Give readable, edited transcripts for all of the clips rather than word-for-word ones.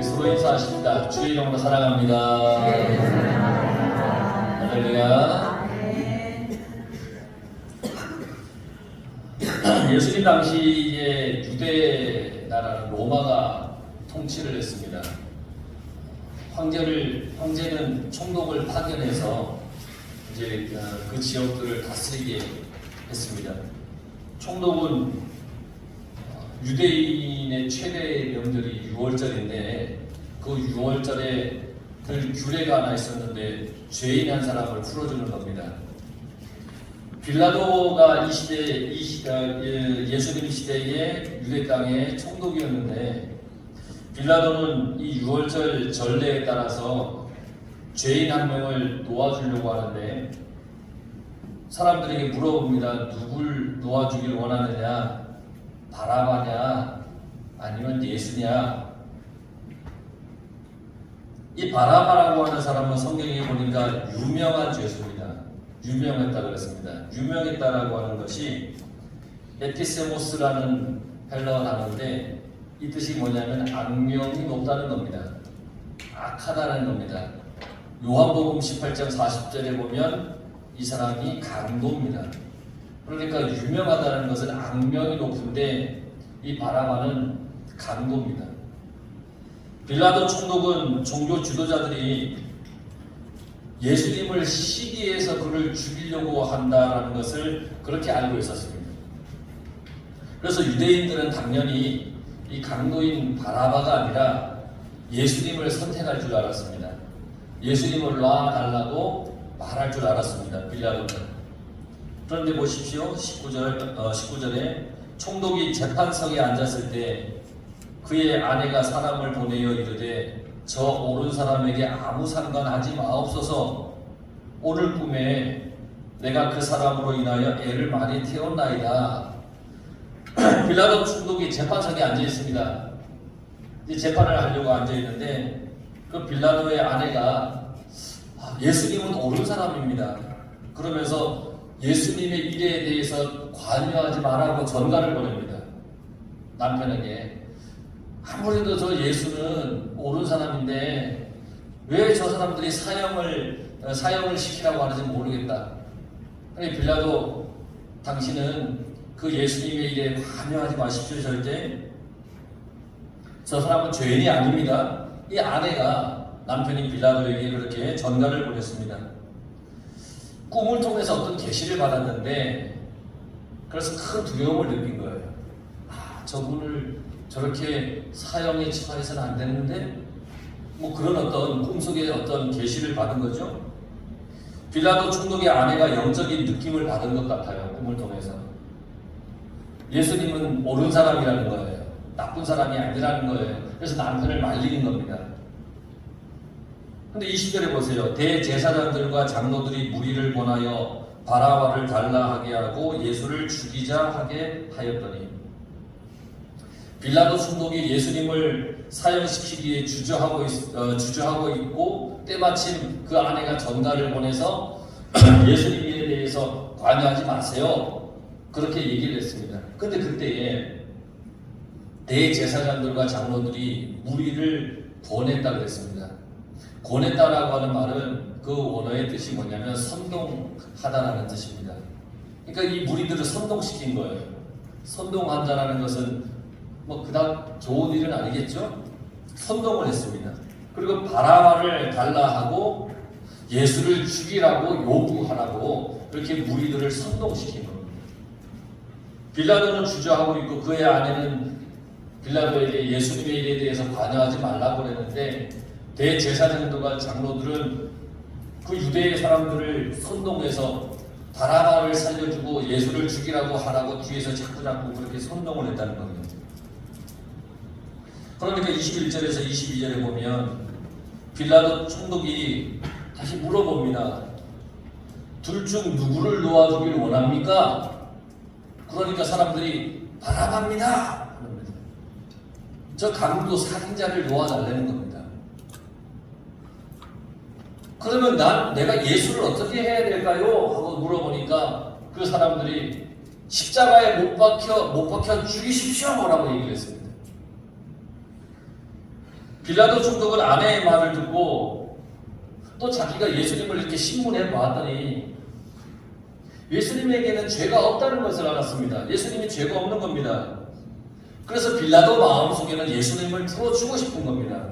서로 인사하십니다. 주의 이름으로 사랑합니다. 할렐루야. 예수님 당시에 유대 나라는 로마가 통치를 했습니다. 황제는 총독을 파견해서 이제 그 지역들을 다스리게 했습니다. 총독은 유대인의 최대 명절이 유월절인데 그 유월절에 그 규례가 하나 있었는데 죄인 한 사람을 풀어주는 겁니다. 빌라도가 예수님 시대의 유대 땅의 총독이었는데 빌라도는 이 유월절 전례에 따라서 죄인 한 명을 놓아주려고 하는데 사람들에게 물어봅니다. 누굴 놓아주길 원하느냐? 바라바냐? 아니면 예수냐? 이 바라바라고 하는 사람은 성경에 보니까 유명한 죄수입니다. 유명했다 그랬습니다. 유명했다라고 하는 것이 에피세모스라는 헬라어 단어인데 이 뜻이 뭐냐면 악명이 높다는 겁니다. 악하다는 겁니다. 요한복음 18장 40절에 보면 이 사람이 강도입니다. 그러니까 유명하다는 것은 악명이 높은데 이 바라바는 강도입니다. 빌라도 총독은 종교 지도자들이 예수님을 시기해서 그를 죽이려고 한다는 것을 그렇게 알고 있었습니다. 그래서 유대인들은 당연히 이 강도인 바라바가 아니라 예수님을 선택할 줄 알았습니다. 예수님을 놔달라고 말할 줄 알았습니다. 빌라도는. 그런데 보십시오. 19절에 총독이 재판석에 앉았을 때 그의 아내가 사람을 보내어 이르되 저 옳은 사람에게 아무 상관하지 마옵소서. 오늘 꿈에 내가 그 사람으로 인하여 애를 많이 태웠나이다. 빌라도 총독이 재판석에 앉아 있습니다. 이제 재판을 하려고 앉아 있는데 그 빌라도의 아내가 예수님은 옳은 사람입니다. 그러면서 예수님의 일에 대해서 관여하지 말라고 전가를 보냅니다. 남편에게. 아무래도 저 예수는 옳은 사람인데 왜 저 사람들이 사형을 시키라고 하는지 모르겠다. 빌라도 당신은 그 예수님의 일에 관여하지 마십시오. 절대. 저 사람은 죄인이 아닙니다. 이 아내가 남편인 빌라도에게 그렇게 전가를 보냈습니다. 꿈을 통해서 어떤 계시를 받았는데 그래서 큰 두려움을 느낀 거예요. 저분을 저렇게 사형에 처해서는 안 되는데 뭐 그런 어떤 꿈속에 어떤 계시를 받은 거죠. 빌라도 총독의 아내가 영적인 느낌을 받은 것 같아요. 꿈을 통해서. 예수님은 옳은 사람이라는 거예요. 나쁜 사람이 아니라는 거예요. 그래서 남편을 말리는 겁니다. 근데 20절에 보세요. 대제사장들과 장로들이 무리를 보내어 바라바를 달라 하게 하고 예수를 죽이자 하게 하였더니 빌라도 총독이 예수님을 사형시키기에 주저하고 있고 때마침 그 아내가 전가를 보내서 예수님 일에 대해서 관여하지 마세요. 그렇게 얘기를 했습니다. 근데 그때에 대제사장들과 장로들이 무리를 보냈다 그랬습니다. 보냈다라고 하는 말은 그 원어의 뜻이 뭐냐면 선동하다라는 뜻입니다. 그러니까 이 무리들을 선동시킨 거예요. 선동한다라는 것은 뭐 그닥 좋은 일은 아니겠죠? 선동을 했습니다. 그리고 바라바를 달라 하고 예수를 죽이라고 요구하라고 그렇게 무리들을 선동시킨 겁니다. 빌라도는 주저하고 있고 그의 아내는 빌라도에게 예수님의 일에 대해서 관여하지 말라고 그랬는데 대제사장들과 장로들은 그 유대의 사람들을 선동해서 바라바를 살려주고 예수를 죽이라고 하라고 뒤에서 자꾸 그렇게 선동을 했다는 겁니다. 그러니까 21절에서 22절에 보면 빌라도 총독이 다시 물어봅니다. 둘 중 누구를 놓아주길 원합니까? 그러니까 사람들이 바라바입니다. 저 강도 살인자를 놓아달라는 겁니다. 그러면 내가 예수를 어떻게 해야 될까요? 하고 물어보니까 그 사람들이 십자가에 못 박혀 죽이십시오 라고 얘기를 했습니다. 빌라도 총독은 아내의 말을 듣고 또 자기가 예수님을 이렇게 신문해 보았더니 예수님에게는 죄가 없다는 것을 알았습니다. 예수님이 죄가 없는 겁니다. 그래서 빌라도 마음속에는 예수님을 풀어주고 싶은 겁니다.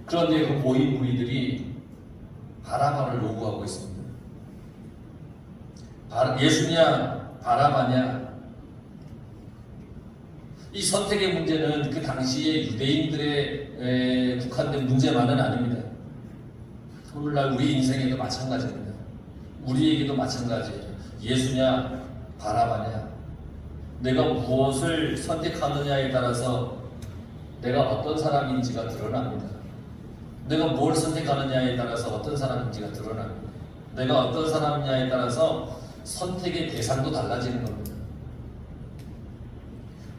그런데 그 고인 무리들이 바라바를 요구하고 있습니다. 예수냐 바라바냐, 이 선택의 문제는 그 당시에 유대인들의 국한된 문제만은 아닙니다. 오늘날 우리 인생에도 마찬가지입니다. 우리에게도 마찬가지예요. 예수냐 바라바냐, 내가 무엇을 선택하느냐에 따라서 내가 어떤 사람인지가 드러납니다. 내가 뭘 선택하느냐에 따라서 어떤 사람인지가 드러납니다. 내가 어떤 사람이냐에 따라서 선택의 대상도 달라지는 겁니다.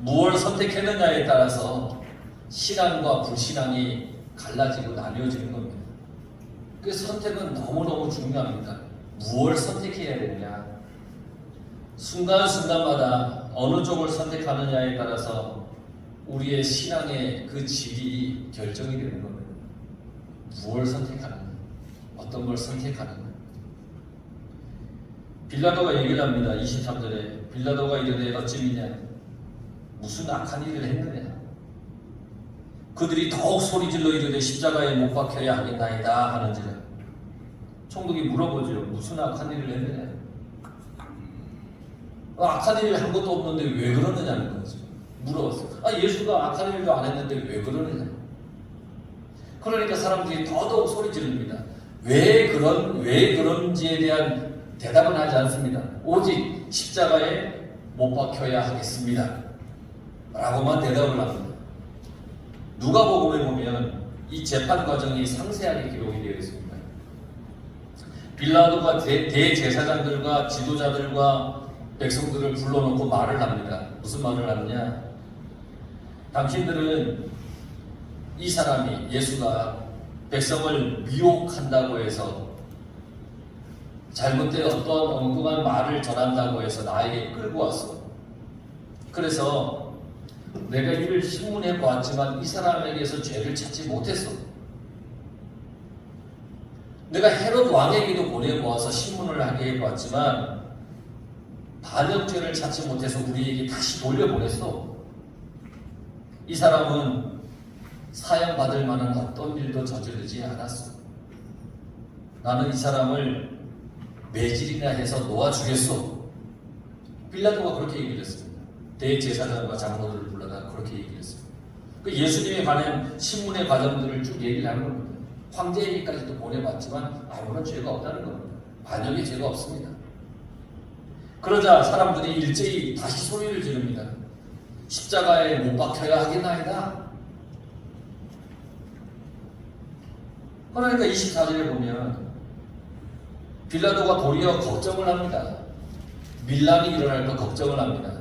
무엇을 선택했느냐에 따라서 신앙과 불신앙이 갈라지고 나뉘어지는 겁니다. 그 선택은 너무너무 중요합니다. 무엇을 선택해야 되느냐, 순간순간마다 어느 쪽을 선택하느냐에 따라서 우리의 신앙의 그 질이 결정이 되는 겁니다. 무엇을 선택하느냐, 어떤 걸 선택하느냐. 빌라도가 얘기를 합니다. 23절에 빌라도가 이르되 어찌미냐, 무슨 악한 일을 했느냐. 그들이 더욱 소리질러 이르되 십자가에 못 박혀야 하겠나이다 하는지라. 총독이 물어보죠. 무슨 악한 일을 했느냐. 악한 일을 한 것도 없는데 왜 그러느냐는 거죠. 물어봤어요. 예수가 악한 일도 안 했는데 왜 그러느냐. 그러니까 사람들이 더더욱 소리 지릅니다. 왜 그런지에 대한 대답은 하지 않습니다. 오직 십자가에 못 박혀야 하겠습니다 라고만 대답을 합니다. 누가복음에 보면 이 재판 과정이 상세하게 기록이 되어 있습니다. 빌라도가 대제사장들과 지도자들과 백성들을 불러놓고 말을 합니다. 무슨 말을 하느냐. 당신들은 이 사람이, 예수가 백성을 미혹한다고 해서, 잘못된 어떤 엉뚱한 말을 전한다고 해서 나에게 끌고 왔어. 그래서 내가 이를 신문해 보았지만 이 사람에게서 죄를 찾지 못했어. 내가 헤롯 왕에게도 보내보아서 신문을 하게 해보았지만 반역죄를 찾지 못해서 우리에게 다시 돌려보냈어. 이 사람은 사형받을 만한 어떤 일도 저지르지 않았어. 나는 이 사람을 매질이나 해서 놓아주겠어. 빌라도가 그렇게 얘기를 했습니다. 대제사장과 장로들을 불러다 그렇게 얘기를 했습니다. 그 예수님에 관한 신문의 과정들을 쭉 얘기를 하는 겁니다. 황제에게까지도 보내봤지만 아무런 죄가 없다는 겁니다. 반역의 죄가 없습니다. 그러자 사람들이 일제히 다시 소리를 지릅니다. 십자가에 못 박혀야 하겠나이다. 그러니까 24절에 보면 빌라도가 도리어 걱정을 합니다. 밀란이 일어날까 걱정을 합니다.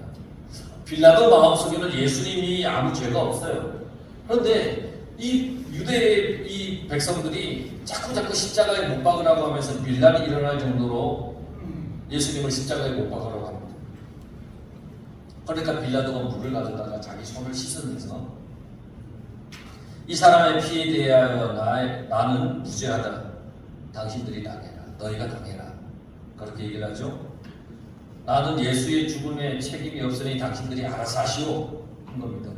빌라도 마음속에는 예수님이 아무 죄가 없어요. 그런데 이 유대의 이 백성들이 자꾸 십자가에 못 박으라고 하면서 밀란이 일어날 정도로 예수님을 십자가에 못 박으라고 합니다. 그러니까 빌라도가 물을 가져다가 자기 손을 씻으면서 이 사람의 피에 대하여 나는 무죄하다. 당신들이 당해라. 너희가 당해라. 그렇게 얘기를 하죠. 나는 예수의 죽음에 책임이 없으니 당신들이 알아서 하시오. 한 겁니다.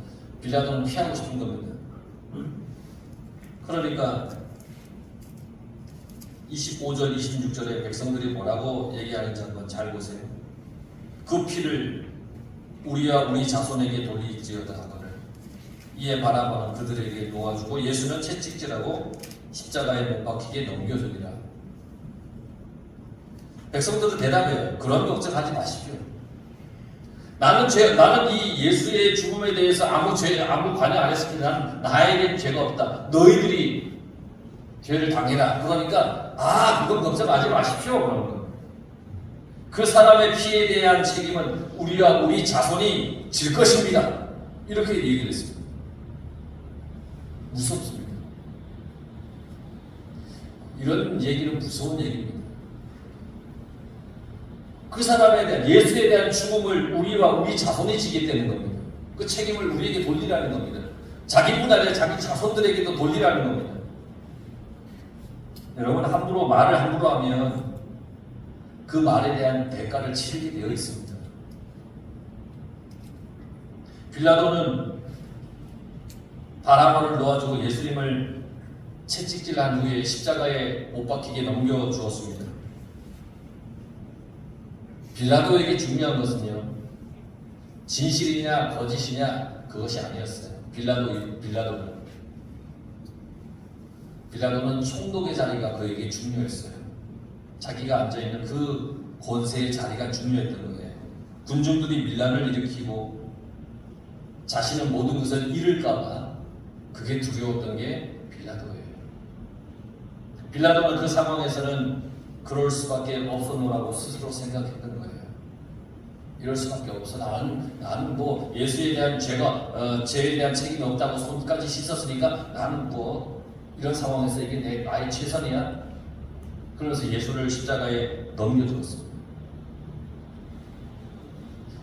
빌라도는 피하고 싶은 겁니다. 그러니까 25절, 26절에 백성들이 뭐라고 얘기하는지 한번 잘 보세요. 그 피를 우리와 우리 자손에게 돌릴지어다 하거늘 이에 바라바는 그들에게 놓아주고 예수는 채찍질하고 십자가에 못 박히게 넘겨주리라. 백성들은 대답해요. 그런 걱정하지 마십시오. 나는 이 예수의 죽음에 대해서 아무 관여 안 했습니다. 나에겐 죄가 없다. 너희들이 죄를 당해라. 그러니까 그건 걱정하지 마십시오. 그런 거. 그 사람의 피에 대한 책임은 우리와 우리 자손이 질 것입니다. 이렇게 얘기를 했습니다. 무섭습니다. 이런 얘기는 무서운 얘기입니다. 그 사람에 대한, 예수에 대한 죽음을 우리와 우리 자손이 지게 되는 겁니다. 그 책임을 우리에게 돌리라는 겁니다. 자기뿐 아니라 자기 자손들에게도 돌리라는 겁니다. 여러분, 말을 함부로 하면 그 말에 대한 대가를 치르게 되어 있습니다. 빌라도는 바라바를 놓아주고 예수님을 채찍질한 후에 십자가에 못 박히게 넘겨주었습니다. 빌라도에게 중요한 것은요, 진실이냐 거짓이냐 그것이 아니었어요. 빌라도는 총독의 자리가 그에게 중요했어요. 자기가 앉아있는 그 권세의 자리가 중요했던 거예요. 군중들이 밀란을 일으키고 자신은 모든 것을 잃을까봐 그게 두려웠던 게 빌라도예요. 빌라도는 그 상황에서는 그럴 수밖에 없었노라고 스스로 생각했던 거예요. 이럴 수밖에 없어. 나는 뭐 예수에 대한 죄에 대한 책임이 없다고 손까지 씻었으니까 나는 뭐 이런 상황에서 이게 나의 최선이야. 그러면서 예수를 십자가에 넘겨주었습니다.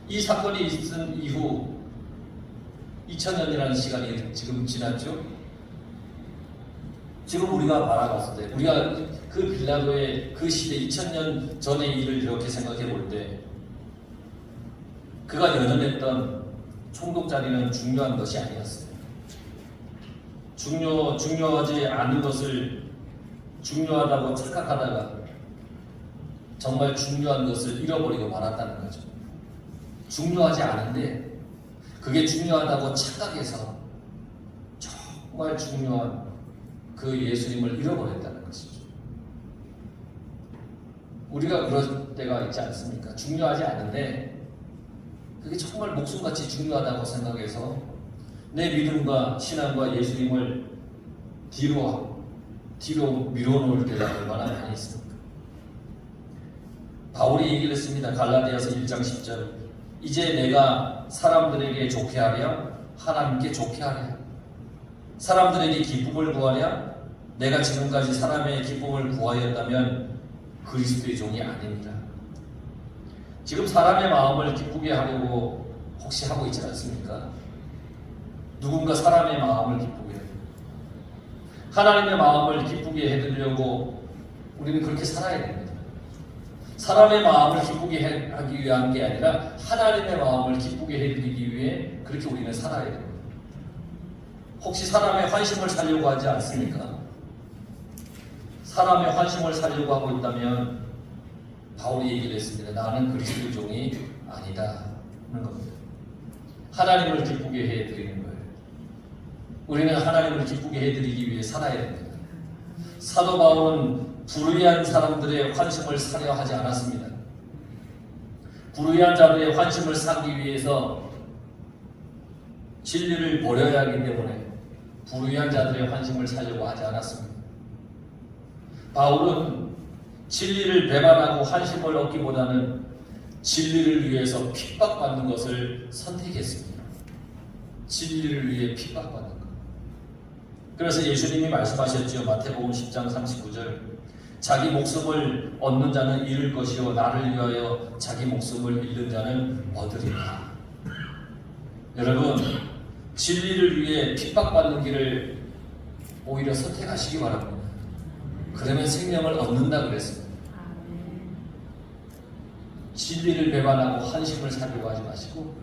이 사건이 있은 이후 2000년이라는 시간이 지금 지났죠. 지금 우리가 바라봤을 때, 우리가 그 빌라도의 그 시대 2000년 전의 일을 이렇게 생각해 볼 때, 그가 연연했던 총독 자리는 중요한 것이 아니었어요. 중요하지 않은 것을 중요하다고 착각하다가 정말 중요한 것을 잃어버리고 말았다는 거죠. 중요하지 않은데 그게 중요하다고 착각해서 정말 중요한 그 예수님을 잃어버렸다는 것이죠. 우리가 그럴 때가 있지 않습니까? 중요하지 않은데 그게 정말 목숨같이 중요하다고 생각해서 내 믿음과 신앙과 예수님을 뒤로 밀어놓을 때가 얼마나 많이 있습니까? 바울이 얘기를 했습니다. 갈라디아서 1장 10절. 이제 내가 사람들에게 좋게 하랴 하나님께 좋게 하랴, 사람들에게 기쁨을 구하랴 내가 지금까지 사람의 기쁨을 구하였다면 그리스도의 종이 아닙니다. 지금 사람의 마음을 기쁘게 하려고 혹시 하고 있지 않습니까? 누군가 사람의 마음을 기쁘게 해요. 하나님의 마음을 기쁘게 해드리려고 우리는 그렇게 살아야 됩니다. 사람의 마음을 기쁘게 하기 위한 게 아니라 하나님의 마음을 기쁘게 해드리기 위해 그렇게 우리는 살아야 됩니다. 혹시 사람의 환심을 살려고 하지 않습니까? 사람의 환심을 살려고 하고 있다면 바울이 얘기를 했습니다. 나는 그리스도의 종이 아니다 하는 겁니다. 하나님을 기쁘게 해드리는 거예요. 우리는 하나님을 기쁘게 해드리기 위해 살아야 됩니다. 사도 바울은 불의한 사람들의 환심을 사려 하지 않았습니다. 불의한 자들의 환심을 사기 위해서 진리를 버려야 하기 때문에 불의한 자들의 환심을 사려고 하지 않았습니다. 바울은 진리를 배반하고 환심을 얻기보다는 진리를 위해서 핍박받는 것을 선택했습니다. 진리를 위해 핍박받는 것. 그래서 예수님이 말씀하셨죠. 마태복음 10장 39절. 자기 목숨을 얻는 자는 잃을 것이요 나를 위하여 자기 목숨을 잃는 자는 얻으리라. 여러분, 진리를 위해 핍박받는 길을 오히려 선택하시기 바랍니다. 그러면 생명을 얻는다 그랬습니다. 진리를 배반하고 환심을 사려고 하지 마시고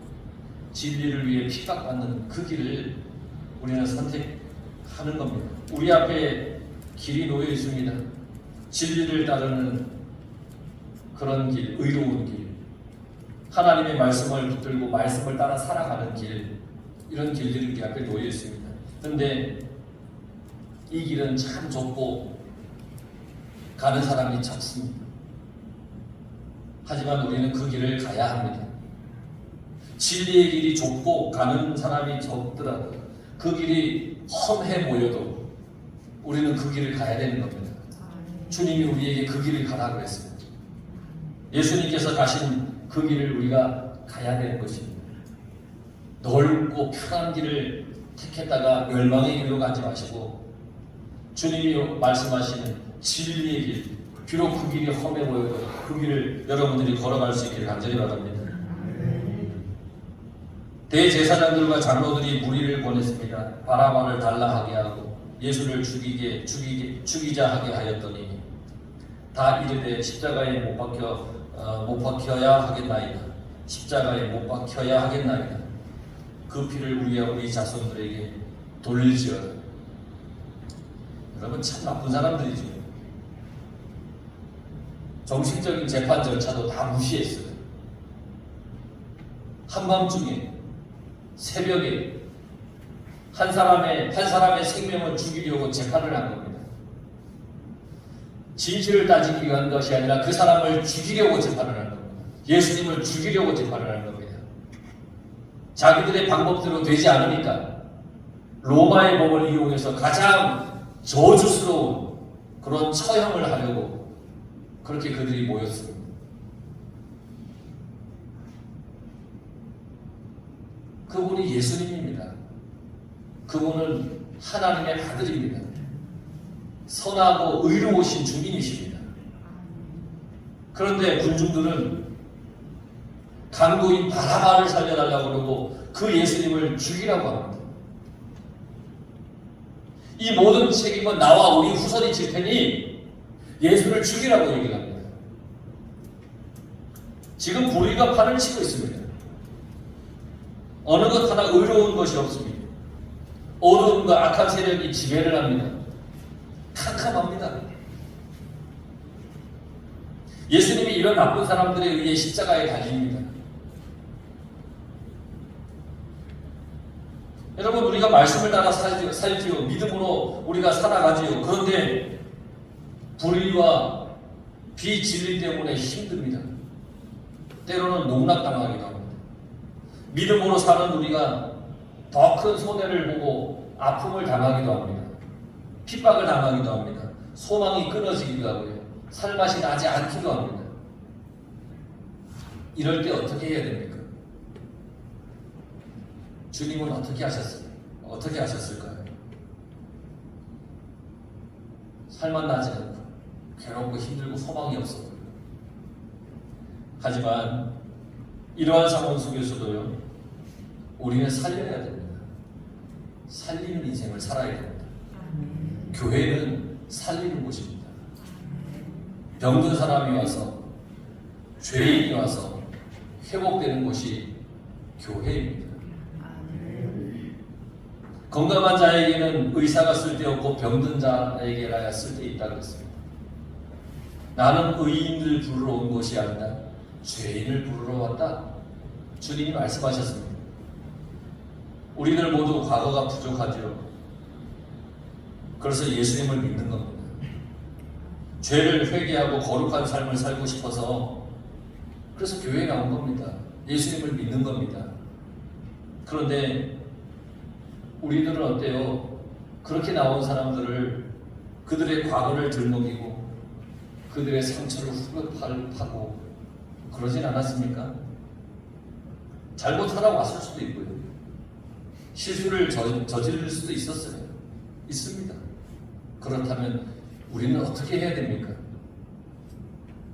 진리를 위해 핍박받는 그 길을 우리는 선택하는 겁니다. 우리 앞에 길이 놓여 있습니다. 진리를 따르는 그런 길, 의로운 길, 하나님의 말씀을 붙들고 말씀을 따라 살아가는 길, 이런 길들이 우리 앞에 놓여 있습니다. 그런데 이 길은 참 좁고 가는 사람이 적습니다. 하지만 우리는 그 길을 가야 합니다. 진리의 길이 좁고 가는 사람이 적더라도 그 길이 험해 보여도 우리는 그 길을 가야 되는 겁니다. 주님이 우리에게 그 길을 가라 그랬습니다. 예수님께서 가신 그 길을 우리가 가야 되는 것입니다. 넓고 편한 길을 택했다가 멸망의 길로 가지 마시고 주님이 말씀하시는 진리의 길, 비록 그 길이 험해 보여도 그 길을 여러분들이 걸어갈 수 있기를 간절히 바랍니다. 대제사장들과 장로들이 무리를 보냈습니다. 바라바를 달라 하게 하고 예수를 죽이자 하게 하였더니 다 이르되 십자가에 못 박혀야 하겠나이다. 십자가에 못 박혀야 하겠나이다. 그 피를 우리 자손들에게 돌릴지어다. 여러분 참 나쁜 사람들이죠. 정식적인 재판 절차도 다 무시했어요. 한밤중에 새벽에 한 사람의 생명을 죽이려고 재판을 한 겁니다. 진실을 따지기 위한 것이 아니라 그 사람을 죽이려고 재판을 한 겁니다. 예수님을 죽이려고 재판을 한 겁니다. 자기들의 방법대로 되지 않으니까 로마의 법을 이용해서 가장 저주스러운 그런 처형을 하려고 그렇게 그들이 모였습니다. 그분이 예수님입니다. 그분은 하나님의 아들입니다. 선하고 의로우신 주님이십니다. 그런데 군중들은 강도인 바라바를 살려달라고 그러고 그 예수님을 죽이라고 합니다. 이 모든 책임은 나와 우리 후손이 질 테니 예수를 죽이라고 얘기를 합니다. 지금 불의가 판을 치고 있습니다. 어느 것 하나 의로운 것이 없습니다. 어두움과 악한 세력이 지배를 합니다. 캄캄합니다. 예수님이 이런 나쁜 사람들에 의해 십자가에 달립니다. 여러분 우리가 말씀을 따라 살지요. 믿음으로 우리가 살아가지요. 그런데 불의와 비진리 때문에 힘듭니다. 때로는 농락당하기도 합니다. 믿음으로 사는 우리가 더 큰 손해를 보고 아픔을 당하기도 합니다. 핍박을 당하기도 합니다. 소망이 끊어지기도 하고요. 살맛이 나지 않기도 합니다. 이럴 때 어떻게 해야 됩니까? 주님은 어떻게 하셨을까요? 살맛 나지 않고 괴롭고 힘들고 소망이 없었고요. 하지만 이러한 상황 속에서도요, 우리는 살려야 됩니다. 살리는 인생을 살아야 됩니다. 교회는 살리는 곳입니다. 병든 사람이 와서, 죄인이 와서 회복되는 곳이 교회입니다. 건강한 자에게는 의사가 쓸데없고 병든 자에게라야 쓸데있다 그랬습니다. 나는 의인을 부르러 온 것이 아니라 죄인을 부르러 왔다. 주님이 말씀하셨습니다. 우리들 모두 과거가 부족하죠. 그래서 예수님을 믿는 겁니다. 죄를 회개하고 거룩한 삶을 살고 싶어서 그래서 교회에 나온 겁니다. 예수님을 믿는 겁니다. 그런데 우리들은 어때요? 그렇게 나온 사람들을 그들의 과거를 들먹이고 그들의 상처를 후벼파고 그러진 않았습니까? 잘못하다 왔을 수도 있고요. 실수를 저지를 수도 있습니다. 그렇다면 우리는 어떻게 해야 됩니까?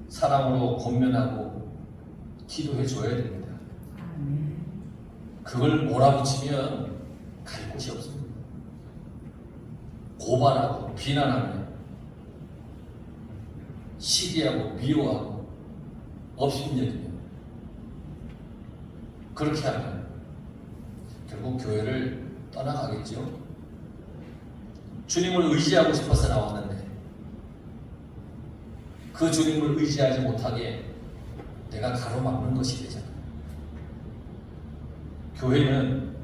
사랑으로 권면하고 기도해 줘야 됩니다. 그걸 몰아붙이면 갈 곳이 없습니다. 고발하고 비난하며 시기하고 미워하고 업신여기며 그렇게 하면 결국 교회를 떠나가겠죠. 주님을 의지하고 싶어서 나왔는데 그 주님을 의지하지 못하게 내가 가로막는 것이 되잖아요. 교회는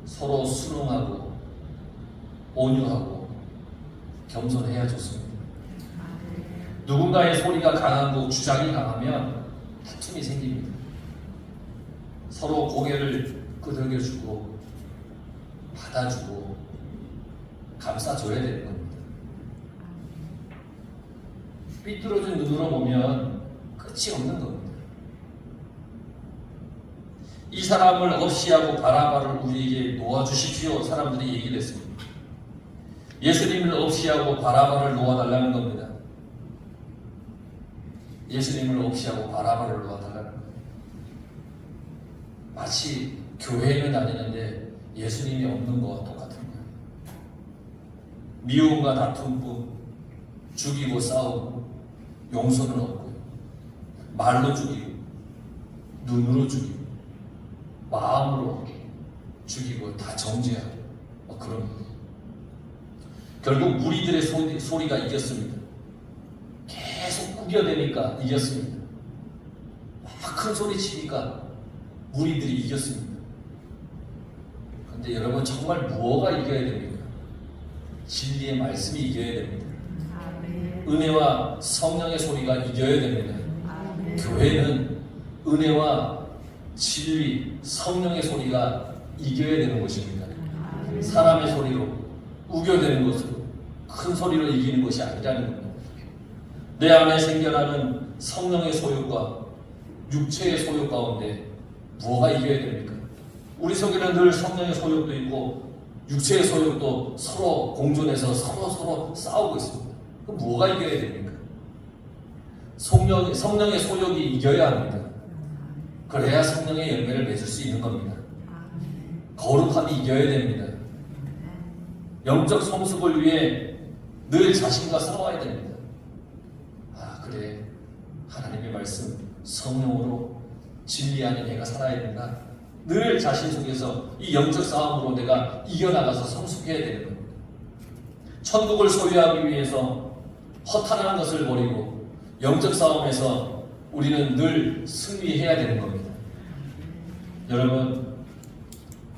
서로 순응하고 온유하고 겸손해야 좋습니다. 누군가의 소리가 강하고 주장이 강하면 다툼이 생깁니다. 서로 고개를 끄덕여주고 받아주고 감싸줘야 되는 겁니다. 삐뚤어진 눈으로 보면 끝이 없는 겁니다. 이 사람을 없이 하고 바라바를 우리에게 놓아주십시오. 사람들이 얘기를 했습니다. 예수님을 없이 하고 바라바를 놓아달라는 겁니다. 예수님을 없이 하고 바라바를 놓아달라는 겁니다. 마치 교회는 다니는데 예수님이 없는 거와 똑같은 거예요. 미움과 다툼뿐, 죽이고 싸우고 용서는 없고요. 말로 죽이고 눈으로 죽이고 마음으로 죽이고 다 정죄하고 그런 거예요. 결국 무리들의 소리가 이겼습니다. 계속 꾸겨대니까 이겼습니다. 막 큰 소리 치니까 무리들이 이겼습니다. 근데 여러분 정말 무엇가 이겨야 됩니까? 진리의 말씀이 이겨야 됩니다. 은혜와 성령의 소리가 이겨야 됩니다. 교회는 은혜와 진리, 성령의 소리가 이겨야 되는 것입니다. 사람의 소리로, 우겨대는 것으로, 큰 소리로 이기는 것이 아니라는 겁니다. 내 안에 생겨나는 성령의 소욕과 육체의 소욕 가운데 무엇가 이겨야 됩니까? 우리 속에는 늘 성령의 소욕도 있고 육체의 소욕도 서로 공존해서 서로 싸우고 있습니다. 그럼 뭐가 이겨야 됩니까? 성령의 소욕이 이겨야 합니다. 그래야 성령의 열매를 맺을 수 있는 겁니다. 거룩함이 이겨야 됩니다. 영적 성숙을 위해 늘 자신과 싸워야 됩니다. 그래, 하나님의 말씀 성령으로 진리 안에 내가 살아야 된다. 늘 자신 속에서 이 영적 싸움으로 내가 이겨나가서 성숙해야 되는 겁니다. 천국을 소유하기 위해서 허탄한 것을 버리고 영적 싸움에서 우리는 늘 승리해야 되는 겁니다. 여러분,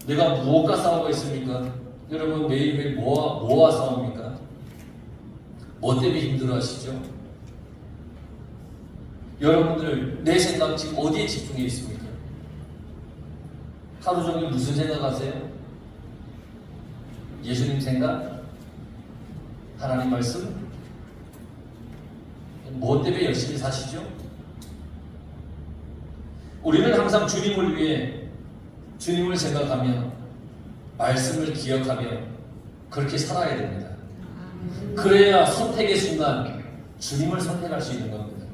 내가 무엇과 싸우고 있습니까? 여러분 매일매일 뭐와 싸웁니까? 뭐 때문에 힘들어하시죠? 여러분들 내 생각 지금 어디에 집중해 있습니까? 하루 종일 무슨 생각하세요? 예수님 생각? 하나님 말씀? 뭐 때문에 열심히 사시죠? 우리는 항상 주님을 위해 주님을 생각하며 말씀을 기억하며 그렇게 살아야 됩니다. 그래야 선택의 순간 주님을 선택할 수 있는 겁니다.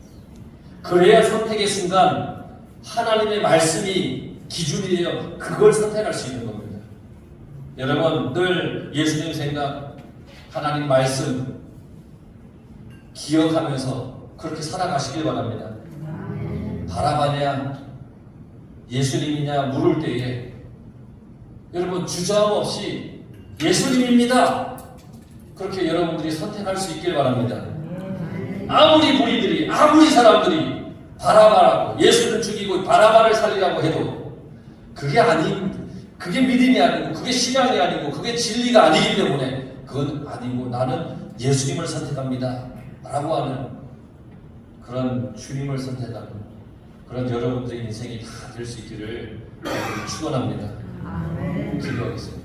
그래야 선택의 순간 하나님의 말씀이 기준이 되어 그걸 선택할 수 있는 겁니다. 여러분 늘 예수님 생각, 하나님 말씀 기억하면서 그렇게 살아가시길 바랍니다. 바라바냐 예수님이냐 물을 때에 여러분 주저함 없이 예수님입니다. 그렇게 여러분들이 선택할 수 있길 바랍니다. 아무리 무리들이, 아무리 사람들이 바라바라고 예수를 죽이고 바라바를 살리라고 해도 그게 믿음이 아니고 그게 신앙이 아니고 그게 진리가 아니기 때문에 그건 아니고 나는 예수님을 선택합니다 라고 하는 그런 주님을 선택하는 그런 여러분들의 인생이 다 될 수 있기를 축원합니다. 기도하겠습니다.